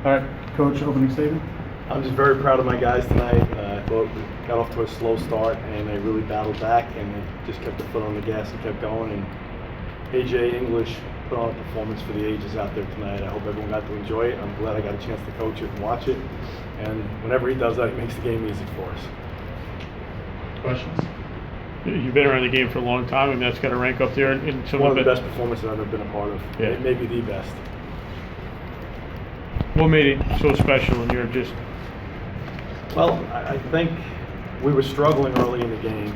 All right, Coach, opening statement. I'm just very proud of my guys tonight. I thought we got off to a slow start, and they really battled back, and they just kept the foot on the gas and kept going. And AJ English put on a performance for the ages out there tonight. I hope everyone got to enjoy it. I'm glad I got a chance to coach it and watch it. And whenever he does that, he makes the game easy for us. Questions? You've been around the game for a long time, and that's got to rank up there. In some One of the best performances I've ever been a part of. Yeah. Maybe the best. What made it so special? And you're just. Well, I think we were struggling early in the game.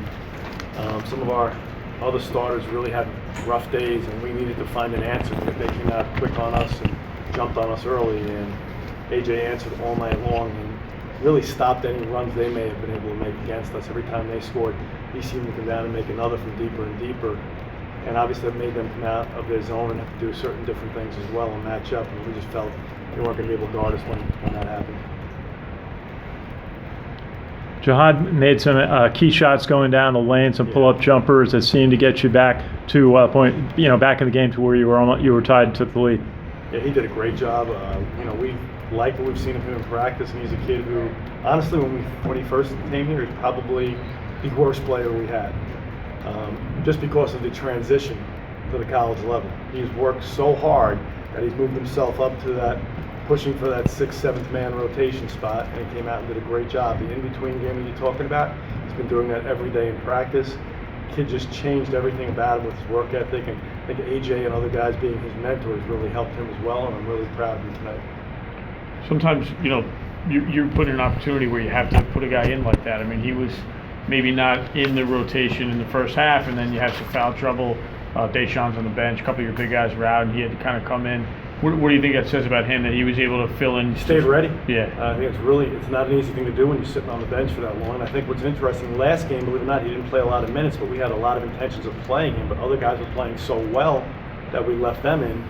Some of our other starters really had rough days, and we needed to find an answer. They came out quick on us and jumped on us early, and AJ answered all night long and really stopped any runs they may have been able to make against us. Every time they scored, he seemed to come down and make another from deeper and deeper. And obviously that made them come out of their zone and have to do certain different things as well and match up, and we just felt they weren't going to be able to guard us when that happened. Jihad made some key shots going down the lane, some pull-up jumpers that seemed to get you back to back in the game to where you were tied to the lead. Yeah, he did a great job. We like what we've seen of him in practice, and he's a kid who, honestly, when he first came here, he's probably the worst player we had, just because of the transition to the college level. He's worked so hard that he's moved himself up to that, pushing for that 6th, 7th man rotation spot, and he came out and did a great job. The in-between game that you're talking about, he's been doing that every day in practice. Kid just changed everything about him with his work ethic, and I think AJ and other guys being his mentors really helped him as well, and I'm really proud of him tonight. Sometimes, you're put in an opportunity where you have to put a guy in like that. I mean, he was maybe not in the rotation in the first half, and then you have some foul trouble. Deshaun's on the bench, a couple of your big guys were out, and he had to kind of come in. What do you think that says about him, that he was able to fill in? He stayed ready. Yeah. I think it's not an easy thing to do when you're sitting on the bench for that long. I think what's interesting, last game, believe it or not, he didn't play a lot of minutes, but we had a lot of intentions of playing him, but other guys were playing so well that we left them in.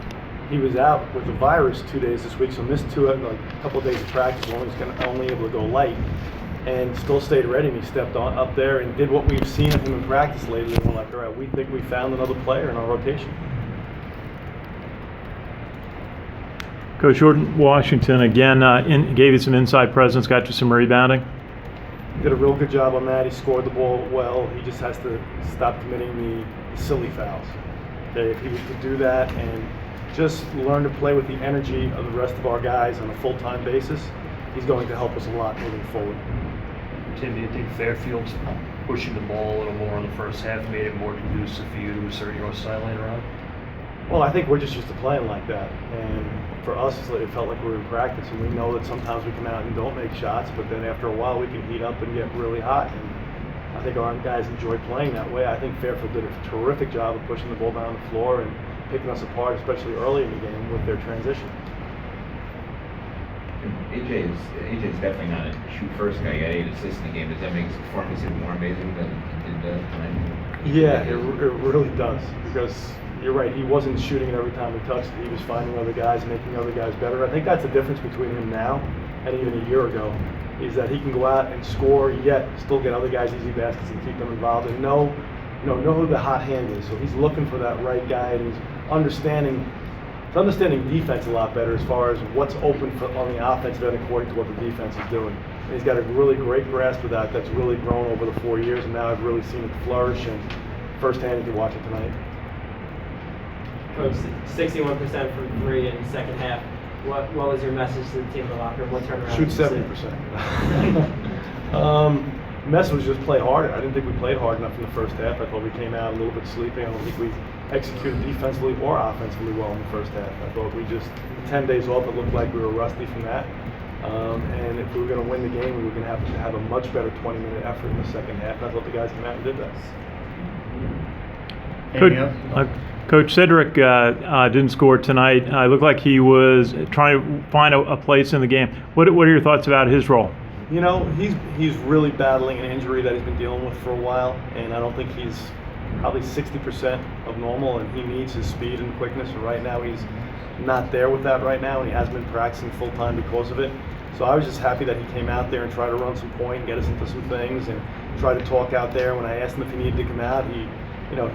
He was out with the virus 2 days this week, so missed a couple of days of practice, only able to go light, and still stayed ready, and he stepped on up there and did what we've seen of him in practice lately, and we're like, all right, we think we found another player in our rotation. Coach Jordan Washington again gave you some inside presence, got you some rebounding. He did a real good job on that. He scored the ball well. He just has to stop committing the silly fouls. Okay, if he was to do that and just learn to play with the energy of the rest of our guys on a full-time basis, he's going to help us a lot moving forward. Tim, do you think Fairfield's pushing the ball a little more in the first half made it more conducive for you to assert your style later on? Well, I think we're just used to playing like that, and for us, it felt like we were in practice, and we know that sometimes we come out and don't make shots, but then after a while we can heat up and get really hot, and I think our guys enjoy playing that way. I think Fairfield did a terrific job of pushing the ball down the floor and picking us apart, especially early in the game with their transition. AJ's definitely not a shoot-first guy. He had 8 assists in the game. Does that make his performance even more amazing than it did tonight? Yeah, it really does, because you're right, he wasn't shooting it every time he touched it. He was finding other guys, making other guys better. I think that's the difference between him now and even a year ago, is that he can go out and score, yet still get other guys easy baskets and keep them involved, and know who the hot hand is. So he's looking for that right guy, and he's understanding defense a lot better as far as what's open on the offensive end according to what the defense is doing. And he's got a really great grasp of that that's really grown over the 4 years, and now I've really seen it flourish, and firsthand you can watch it tonight. Coach, 61% from 3 in the second half. What was your message to the team in the locker room? What turnaround? Shoot 70%. Mess was just play harder. I didn't think we played hard enough in the first half. I thought we came out a little bit sleepy. I don't think we executed defensively or offensively well in the first half. I thought we just, 10 days off, it looked like we were rusty from that. And if we were going to win the game, we were going to have a much better 20-minute effort in the second half. I thought the guys came out and did that. Coach Cedric didn't score tonight. It looked like he was trying to find a place in the game. What are your thoughts about his role? He's really battling an injury that he's been dealing with for a while, and I don't think he's probably 60% of normal, and he needs his speed and quickness. And right now he's not there with that right now, and he hasn't been practicing full time because of it. So I was just happy that he came out there and tried to run some point and get us into some things and try to talk out there. When I asked him if he needed to come out,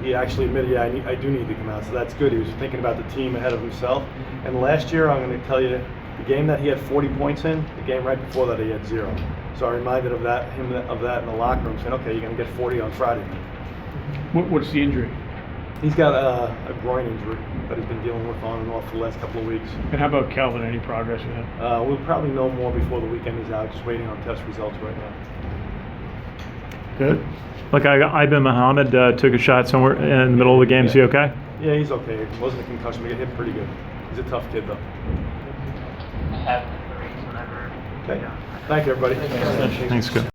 he actually admitted, yeah, I do need to come out. So that's good. He was thinking about the team ahead of himself. And last year, I'm going to tell you, The game that he had 40 points in, the game right before that he had 0. So I reminded him of that in the locker room, saying, okay, you're going to get 40 on Friday. What's the injury? He's got a groin injury that he's been dealing with on and off for the last couple of weeks. And how about Calvin? Any progress with him? We'll probably know more before the weekend is out, just waiting on test results right now. Good. Like Ibn Muhammad took a shot somewhere in the middle of the game. Is he okay? Yeah, he's okay. It wasn't a concussion, but he hit pretty good. He's a tough kid, though. Okay. Thank you, everybody. Thanks, good.